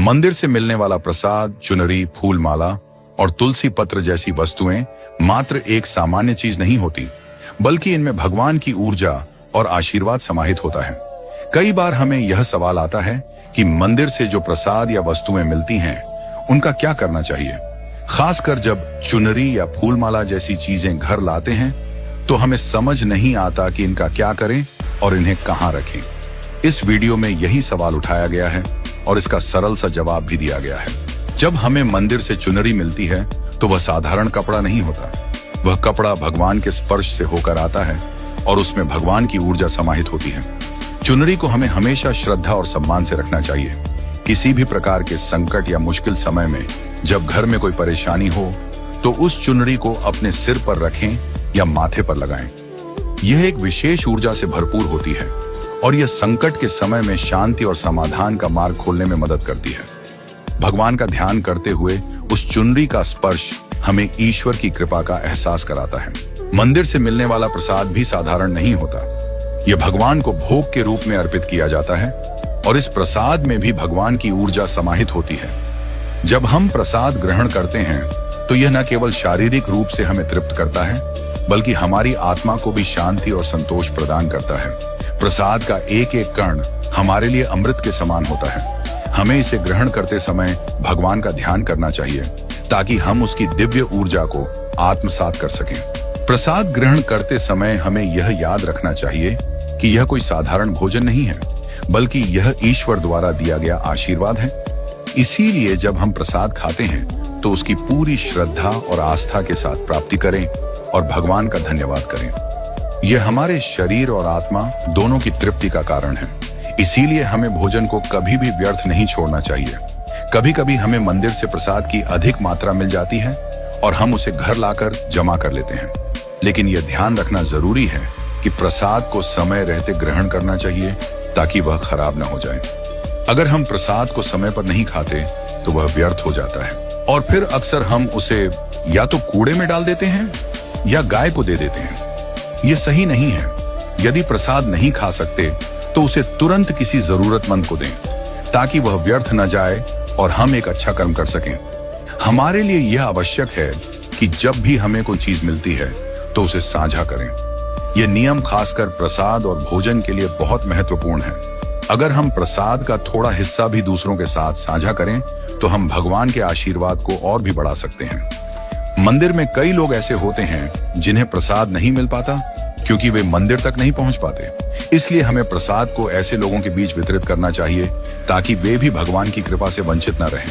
मंदिर से मिलने वाला प्रसाद, चुनरी, फूल माला और तुलसी पत्र जैसी वस्तुएं मात्र एक सामान्य चीज नहीं होती, बल्कि इनमें भगवान की ऊर्जा और आशीर्वाद समाहित होता है। कई बार हमें यह सवाल आता है कि मंदिर से जो प्रसाद या वस्तुएं मिलती हैं, उनका क्या करना चाहिए। खासकर जब चुनरी या फूल माला जैसी चीजें घर लाते हैं तो हमें समझ नहीं आता कि इनका क्या करें और इन्हें कहां रखें। इस वीडियो में यही सवाल उठाया गया है और इसका सरल सा जवाब भी दिया गया है। जब हमें मंदिर से चुनरी मिलती है तो वह साधारण कपड़ा नहीं होता। वह कपड़ा भगवान के स्पर्श से होकर आता है और उसमें भगवान की ऊर्जा समाहित होती है। चुनरी को हमें हमेशा श्रद्धा और सम्मान से रखना चाहिए। किसी भी प्रकार के संकट या मुश्किल समय में जब घर में कोई परेशानी हो तो उस चुनरी को अपने सिर पर रखें या माथे पर लगाएं। यह एक विशेष ऊर्जा से भरपूर होती है और यह संकट के समय में शांति और समाधान का मार्ग खोलने में मदद करती है। भगवान का ध्यान करते हुए उस चुनरी का स्पर्श हमें ईश्वर की कृपा का एहसास कराता है। मंदिर से मिलने वाला प्रसाद भी साधारण नहीं होता। यह भगवान को भोग के रूप में अर्पित किया जाता है और इस प्रसाद में भी भगवान की ऊर्जा समाहित होती है। जब हम प्रसाद ग्रहण करते हैं तो यह न केवल शारीरिक रूप से हमें तृप्त करता है, बल्कि हमारी आत्मा को भी शांति और संतोष प्रदान करता है। प्रसाद का एक एक कण हमारे लिए अमृत के समान होता है। हमें इसे ग्रहण करते समय भगवान का ध्यान करना चाहिए ताकि हम उसकी दिव्य ऊर्जा को आत्मसात कर सकें। प्रसाद ग्रहण करते समय हमें यह याद रखना चाहिए कि यह कोई साधारण भोजन नहीं है, बल्कि यह ईश्वर द्वारा दिया गया आशीर्वाद है। इसीलिए जब हम प्रसाद खाते हैं तो उसकी पूरी श्रद्धा और आस्था के साथ प्राप्ति करें और भगवान का धन्यवाद करें। यह हमारे शरीर और आत्मा दोनों की तृप्ति का कारण है। इसीलिए हमें भोजन को कभी भी व्यर्थ नहीं छोड़ना चाहिए। कभी कभी हमें मंदिर से प्रसाद की अधिक मात्रा मिल जाती है और हम उसे घर लाकर जमा कर लेते हैं, लेकिन यह ध्यान रखना जरूरी है कि प्रसाद को समय रहते ग्रहण करना चाहिए ताकि वह खराब न हो जाए। अगर हम प्रसाद को समय पर नहीं खाते तो वह व्यर्थ हो जाता है और फिर अक्सर हम उसे या तो कूड़े में डाल देते हैं या गाय को दे देते हैं। यह सही नहीं है। यदि प्रसाद नहीं खा सकते तो उसे तुरंत किसी जरूरतमंद को दें ताकि वह व्यर्थ न जाए और हम एक अच्छा कर्म कर सकें। हमारे लिए यह आवश्यक है कि जब भी हमें कोई चीज मिलती है तो उसे साझा करें। यह नियम खासकर प्रसाद और भोजन के लिए बहुत महत्वपूर्ण है। अगर हम प्रसाद का थोड़ा हिस्सा भी दूसरों के साथ साझा करें तो हम भगवान के आशीर्वाद को और भी बढ़ा सकते हैं। मंदिर में कई लोग ऐसे होते हैं जिन्हें प्रसाद नहीं मिल पाता क्योंकि वे मंदिर तक नहीं पहुंच पाते। इसलिए हमें प्रसाद को ऐसे लोगों के बीच वितरित करना चाहिए ताकि वे भी भगवान की कृपा से वंचित न रहें।